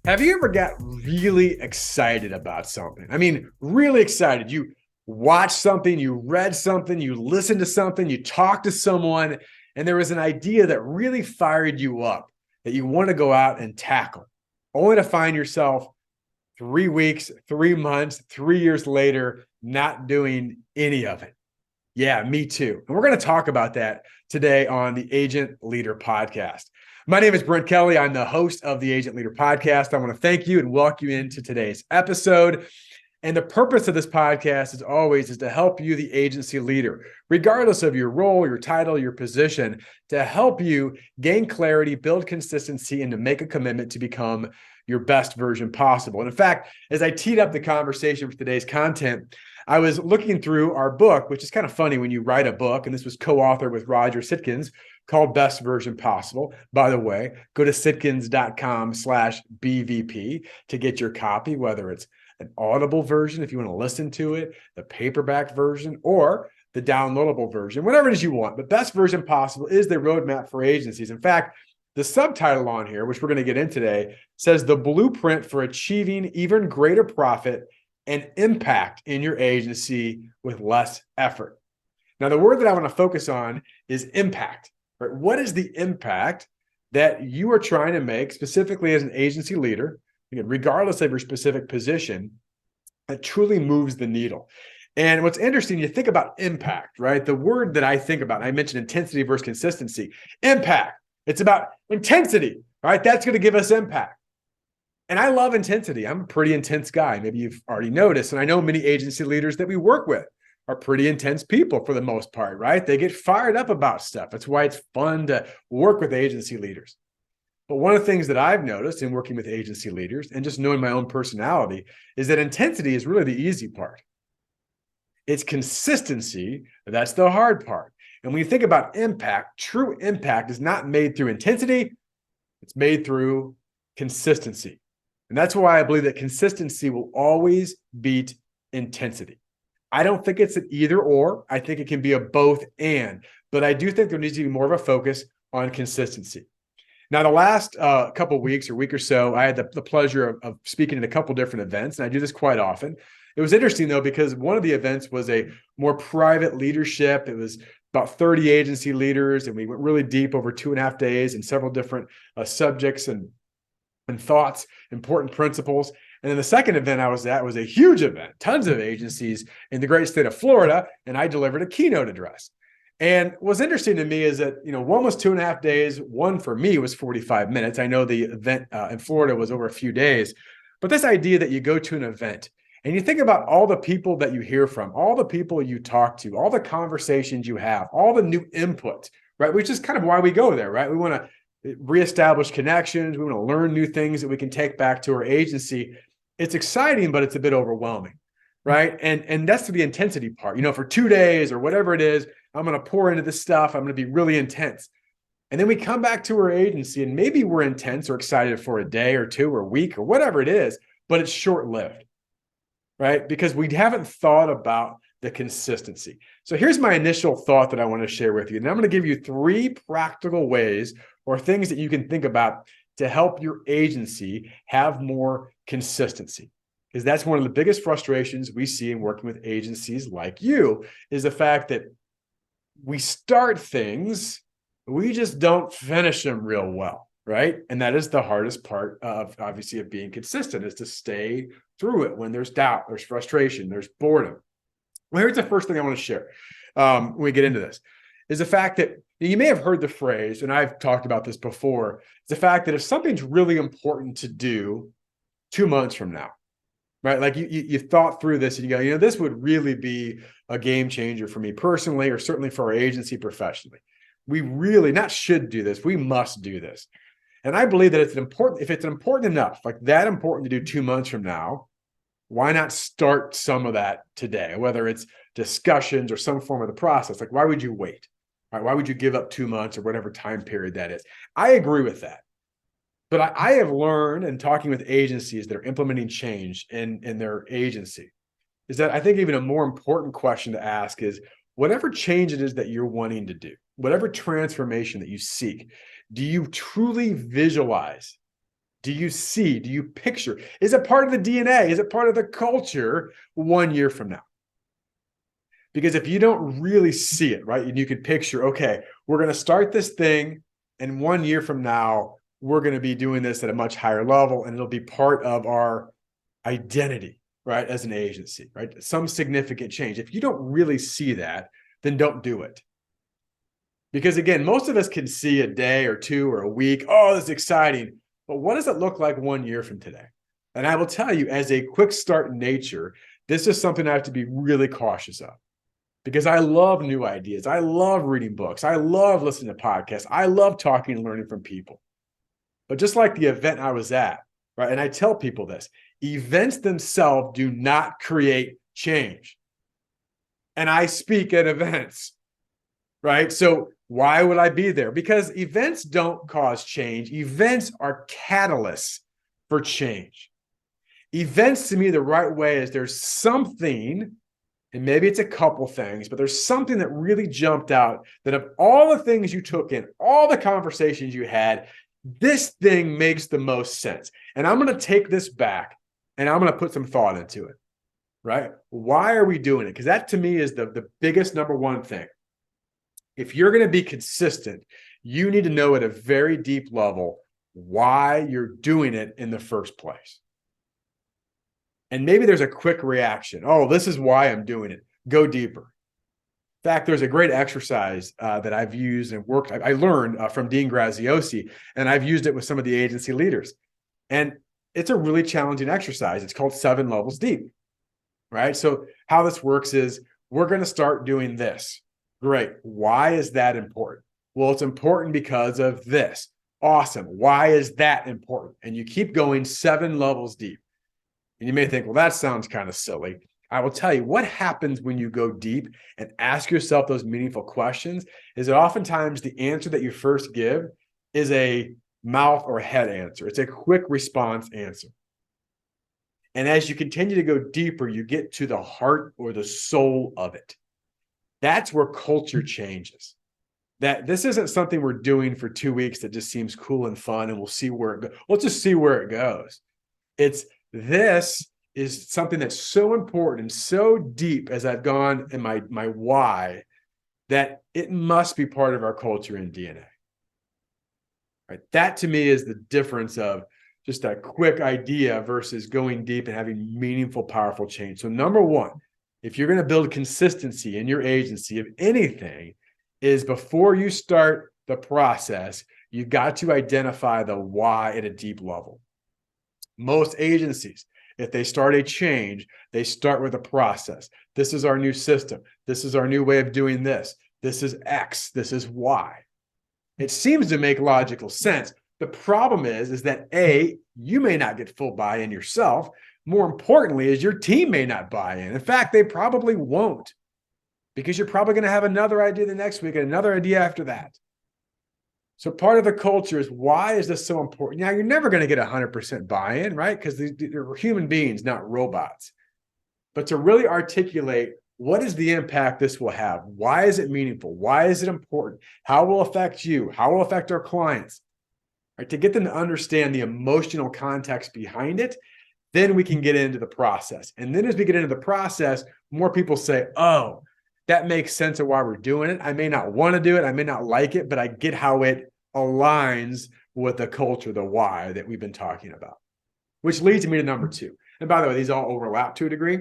Have you ever got really excited about something? I mean, really excited. You watched something, you read something, you listened to something, you talked to someone, and there was an idea that really fired you up that you want to go out and tackle, only to find yourself 3 weeks, 3 months, 3 years later, not doing any of it. Yeah, me too. And we're going to talk about that today on the Agent Leader Podcast. My name is Brent Kelly. I'm the host of the Agent Leader Podcast. I want to thank you and welcome you into today's episode. And the purpose of this podcast, as always, is to help you, the agency leader, regardless of your role, your title, your position, to help you gain clarity, build consistency, and to make a commitment to become your best version possible. And in fact, as I teed up the conversation for today's content, I was looking through our book, which is kind of funny when you write a book, and this was co-authored with Roger Sitkins, called Best Version Possible. By the way, go to sitkins.com/BVP to get your copy, whether it's an audible version, if you want to listen to it, the paperback version, or the downloadable version, whatever it is you want. But Best Version Possible is the roadmap for agencies. In fact, the subtitle on here, which we're going to get in today, says the blueprint for achieving even greater profit and impact in your agency with less effort. Now, the word that I want to focus on is impact. Right? What is the impact that you are trying to make specifically as an agency leader, again, regardless of your specific position, that truly moves the needle? And what's interesting, you think about impact, right? The word that I think about, I mentioned intensity versus consistency. Impact, it's about intensity, right? That's going to give us impact. And I love intensity. I'm a pretty intense guy. Maybe you've already noticed. And I know many agency leaders that we work with are pretty intense people for the most part, right? They get fired up about stuff. That's why it's fun to work with agency leaders. But one of the things that I've noticed in working with agency leaders and just knowing my own personality is that intensity is really the easy part. It's consistency, that's the hard part. And when you think about impact, true impact is not made through intensity, it's made through consistency. And that's why I believe that consistency will always beat intensity. I don't think it's an either or. I think it can be a both and. But I do think there needs to be more of a focus on consistency. Now, the last couple of weeks or week or so, I had the pleasure of speaking at a couple different events, and I do this quite often. It was interesting, though, because one of the events was a more private leadership. It was about 30 agency leaders, and we went really deep over 2.5 days in several different subjects and thoughts, important principles. And then the second event I was at was a huge event, tons of agencies in the great state of Florida, and I delivered a keynote address. And what's interesting to me is that, one was 2.5 days, one for me was 45 minutes. I know the event in Florida was over a few days, but this idea that you go to an event and you think about all the people that you hear from, all the people you talk to, all the conversations you have, all the new input, right? Which is kind of why we go there, right? We want to reestablish connections. We want to learn new things that we can take back to our agency. It's exciting, but it's a bit overwhelming, right? And that's the intensity part. For 2 days or whatever it is, I'm going to pour into this stuff. I'm going to be really intense. And then we come back to our agency and maybe we're intense or excited for a day or two or a week or whatever it is, but it's short-lived, right? Because we haven't thought about the consistency. So here's my initial thought that I want to share with you. And I'm going to give you 3 practical ways or things that you can think about to help your agency have more consistency. Because that's one of the biggest frustrations we see in working with agencies like you, is the fact that we start things, we just don't finish them real well, right? And that is the hardest part of, obviously, of being consistent, is to stay through it when there's doubt, there's frustration, there's boredom. Well, here's the first thing I want to share when we get into this, is the fact that you may have heard the phrase, and I've talked about this before, it's the fact that if something's really important to do 2 months from now, right? Like you thought through this and you go, this would really be a game changer for me personally, or certainly for our agency professionally. We really not should do this. We must do this. And I believe that if it's important enough, like that important to do 2 months from now, why not start some of that today? Whether it's discussions or some form of the process, like why would you wait? Right? Why would you give up 2 months or whatever time period that is? I agree with that. But I have learned in talking with agencies that are implementing change in their agency is that I think even a more important question to ask is, whatever change it is that you're wanting to do, whatever transformation that you seek, do you truly visualize Do you see? Do you picture? Is it part of the DNA? Is it part of the culture 1 year from now? Because if you don't really see it, right, and you could picture, okay, we're going to start this thing, and 1 year from now, we're going to be doing this at a much higher level, and it'll be part of our identity, right, as an agency, right? Some significant change. If you don't really see that, then don't do it. Because again, most of us can see a day or two or a week. Oh, this is exciting. But what does it look like 1 year from today? And I will tell you, as a quick start nature, this is something I have to be really cautious of. Because I love new ideas. I love reading books. I love listening to podcasts. I love talking and learning from people. But just like the event I was at, right? And I tell people this, events themselves do not create change. And I speak at events, right? So why would I be there? Because events don't cause change. Events are catalysts for change. Events, to me, the right way is there's something, and maybe it's a couple things, but there's something that really jumped out that of all the things you took in, all the conversations you had, this thing makes the most sense. And I'm going to take this back and I'm going to put some thought into it, right? Why are we doing it? Because that to me is the biggest number one thing. If you're going to be consistent, you need to know at a very deep level why you're doing it in the first place. And maybe there's a quick reaction. Oh, this is why I'm doing it. Go deeper. In fact, there's a great exercise that I've used and worked. I learned from Dean Graziosi, and I've used it with some of the agency leaders. And it's a really challenging exercise. It's called 7 levels deep, right? So how this works is we're going to start doing this. Great. Why is that important? Well, it's important because of this. Awesome. Why is that important? And you keep going 7 levels deep. And you may think, well, that sounds kind of silly. I will tell you what happens when you go deep and ask yourself those meaningful questions is that oftentimes the answer that you first give is a mouth or head answer. It's a quick response answer. And as you continue to go deeper, you get to the heart or the soul of it. That's where culture changes. That this isn't something we're doing for 2 weeks that just seems cool and fun and we'll see where it goes. Let's just see where it goes. This is something that's so important and so deep as I've gone in my why that it must be part of our culture and DNA. Right? That to me is the difference of just a quick idea versus going deep and having meaningful, powerful change. So number one, if you're going to build consistency in your agency of anything, is before you start the process, you've got to identify the why at a deep level. Most agencies, if they start a change, they start with a process. This is our new system. This is our new way of doing this. This is X. This is Y. It seems to make logical sense. The problem is that A, you may not get full buy-in yourself. More importantly, is your team may not buy in. In fact, they probably won't because you're probably going to have another idea the next week and another idea after that. So part of the culture is why is this so important? Now, you're never going to get 100% buy-in, right? Because they're human beings, not robots. But to really articulate what is the impact this will have? Why is it meaningful? Why is it important? How will it affect you? How will it affect our clients? Right? To get them to understand the emotional context behind it, then we can get into the process. And then as we get into the process, more people say, oh, that makes sense of why we're doing it. I may not want to do it. I may not like it, but I get how it aligns with the culture, the why that we've been talking about, which leads me to number 2. And by the way, these all overlap to a degree.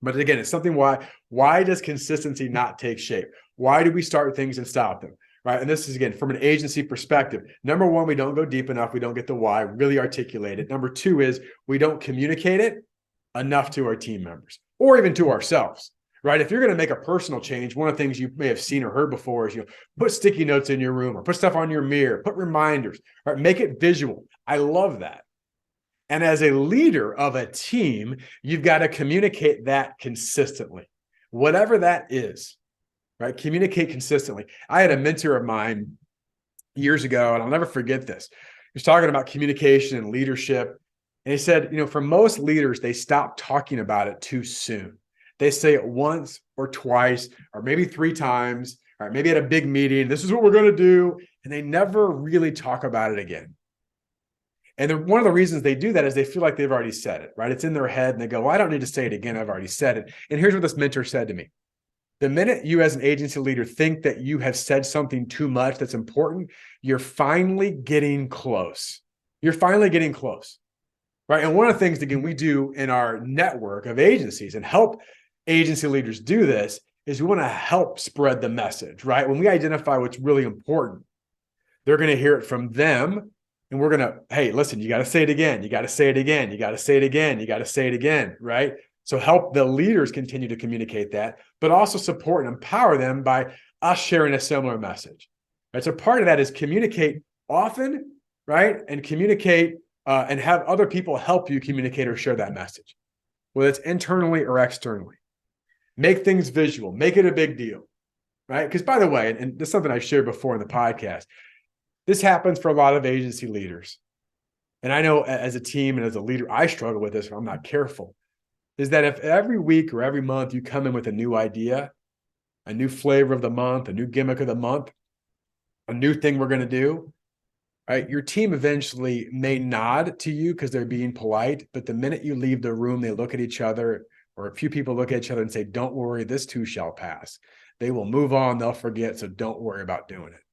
But again, it's something why does consistency not take shape? Why do we start things and stop them? Right. And this is, again, from an agency perspective. Number 1, we don't go deep enough. We don't get the why, really articulate it. Number 2 is we don't communicate it enough to our team members or even to ourselves. Right. If you're going to make a personal change, one of the things you may have seen or heard before is, put sticky notes in your room or put stuff on your mirror, put reminders, right? Make it visual. I love that. And as a leader of a team, you've got to communicate that consistently, whatever that is, right? Communicate consistently. I had a mentor of mine years ago, and I'll never forget this. He was talking about communication and leadership. And he said, for most leaders, they stop talking about it too soon. They say it once or twice, or maybe 3 times, or maybe at a big meeting, this is what we're going to do. And they never really talk about it again. And one of the reasons they do that is they feel like they've already said it, right? It's in their head and they go, well, I don't need to say it again. I've already said it. And here's what this mentor said to me. The minute you as an agency leader think that you have said something too much that's important, you're finally getting close. You're finally getting close, right? And one of the things, again, we do in our network of agencies and help agency leaders do this is we want to help spread the message, right? When we identify what's really important, they're going to hear it from them. And we're going to, hey, listen, you got to say it again. You got to say it again. You got to say it again. You got to say it again, right? So help the leaders continue to communicate that, but also support and empower them by us sharing a similar message. Right? So part of that is communicate often, right? And communicate and have other people help you communicate or share that message, whether it's internally or externally. Make things visual. Make it a big deal, right? Because by the way, and this is something I shared before in the podcast, this happens for a lot of agency leaders. And I know as a team and as a leader, I struggle with this if I'm not careful. Is that if every week or every month you come in with a new idea, a new flavor of the month, a new gimmick of the month, a new thing we're going to do, right? Your team eventually may nod to you because they're being polite, but the minute you leave the room, they look at each other, or a few people look at each other and say, don't worry, this too shall pass. They will move on, they'll forget, so don't worry about doing it.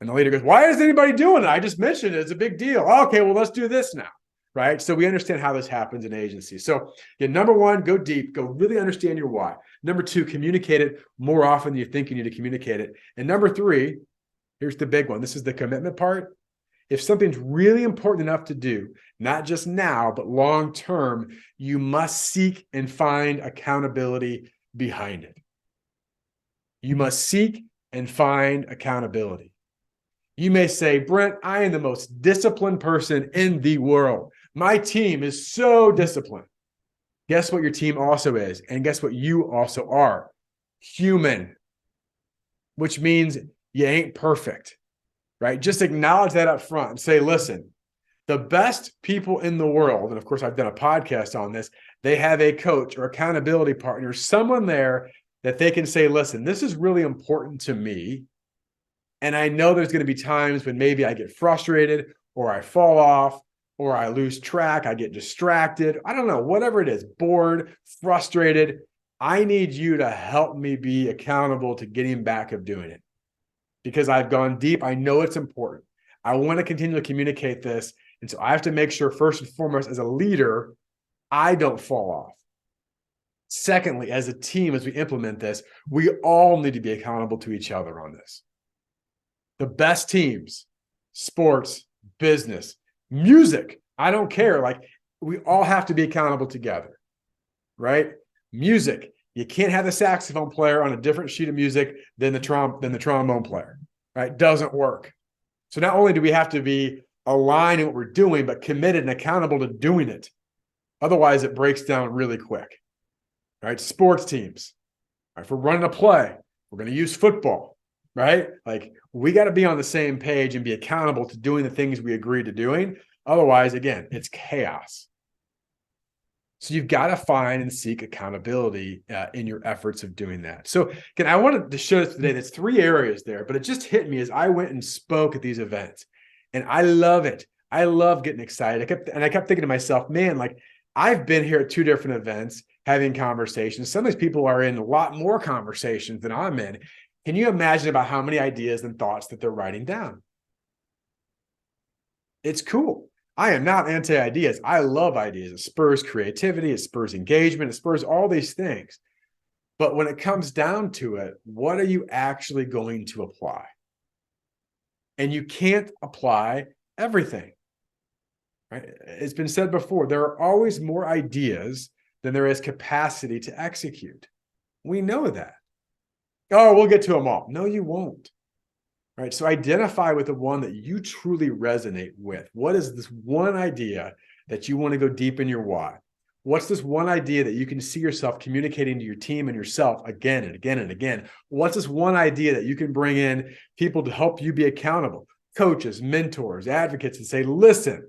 And the leader goes, why is anybody doing it? I just mentioned it. It's a big deal. Okay, well, let's do this now. Right? So we understand how this happens in agencies. So number one, go deep, go really understand your why. Number two, communicate it more often than you think you need to communicate it. And number three, here's the big one. This is the commitment part. If something's really important enough to do, not just now, but long-term, you must seek and find accountability behind it. You must seek and find accountability. You may say, Brent, I am the most disciplined person in the world. My team is so disciplined. Guess what your team also is? And guess what you also are? Human, which means you ain't perfect, right? Just acknowledge that up front and say, listen, the best people in the world, and of course, I've done a podcast on this, they have a coach or accountability partner, someone there that they can say, listen, this is really important to me. And I know there's going to be times when maybe I get frustrated or I fall off or I lose track, I get distracted. I don't know, whatever it is, bored, frustrated. I need you to help me be accountable to getting back of doing it because I've gone deep. I know it's important. I want to continue to communicate this. And so I have to make sure first and foremost, as a leader, I don't fall off. Secondly, as a team, as we implement this, we all need to be accountable to each other on this. The best teams, sports, business, music, I don't care. Like we all have to be accountable together, right? Music, you can't have the saxophone player on a different sheet of music than the trombone player, right? Doesn't work. So not only do we have to be aligned in what we're doing, but committed and accountable to doing it. Otherwise, it breaks down really quick, right? Sports teams, right? If we're running a play, we're going to use football, right? Like we got to be on the same page and be accountable to doing the things we agreed to doing. Otherwise, again, it's chaos. So you've got to find and seek accountability in your efforts of doing that. So again, I wanted to show this today. There's 3 areas there, but it just hit me as I went and spoke at these events. And I love it. I love getting excited. I kept thinking to myself, man, like I've been here at 2 different events having conversations. Some of these people are in a lot more conversations than I'm in. Can you imagine about how many ideas and thoughts that they're writing down? It's cool. I am not anti-ideas. I love ideas. It spurs creativity. It spurs engagement. It spurs all these things. But when it comes down to it, what are you actually going to apply? And you can't apply everything. Right? It's been said before, there are always more ideas than there is capacity to execute. We know that. Oh, we'll get to them all. No, you won't. Right? So identify with the one that you truly resonate with. What is this one idea that you want to go deep in your why? What's this one idea that you can see yourself communicating to your team and yourself again and again and again? What's this one idea that you can bring in people to help you be accountable? Coaches, mentors, advocates, and say, listen,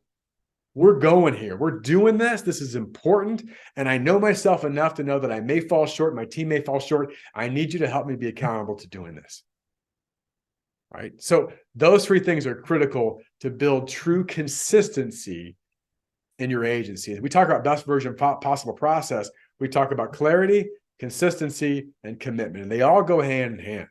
we're going here. We're doing this. This is important. And I know myself enough to know that I may fall short. My team may fall short. I need you to help me be accountable to doing this. right? So those three things are critical to build true consistency in your agency. As we talk about best version possible process, we talk about clarity, consistency, and commitment. And they all go hand in hand.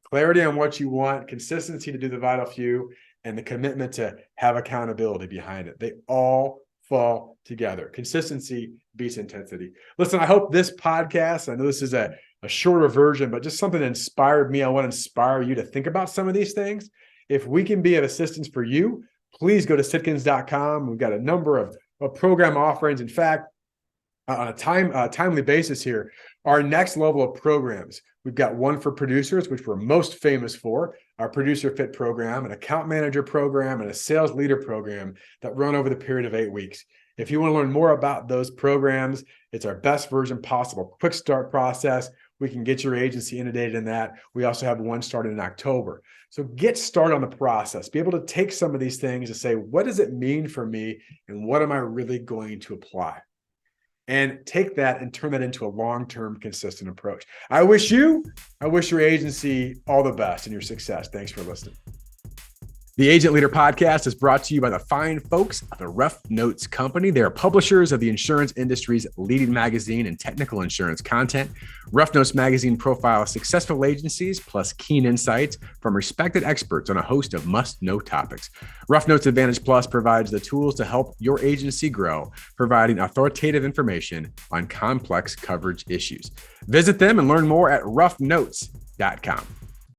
Clarity on what you want, consistency to do the vital few, and the commitment to have accountability behind it. They all fall together. Consistency beats intensity. Listen, I hope this podcast, I know this is a shorter version, but just something that inspired me. I want to inspire you to think about some of these things. If we can be of assistance for you, please go to sitkins.com. We've got a number of program offerings. In fact, on a timely basis here, our next level of programs, we've got one for producers, which we're most famous for, our Producer Fit program, an account manager program, and a sales leader program that run over the period of 8 weeks. If you want to learn more about those programs, it's our best version possible quick start process. We can get your agency inundated in that. We also have one started in October. So get started on the process. Be able to take some of these things and say, what does it mean for me? And what am I really going to apply? And take that and turn that into a long-term consistent approach. I wish your agency all the best in your success. Thanks for listening. The Agent Leader Podcast is brought to you by the fine folks of the Rough Notes Company. They are publishers of the insurance industry's leading magazine and technical insurance content. Rough Notes magazine profiles successful agencies plus keen insights from respected experts on a host of must-know topics. Rough Notes Advantage Plus provides the tools to help your agency grow, providing authoritative information on complex coverage issues. Visit them and learn more at roughnotes.com.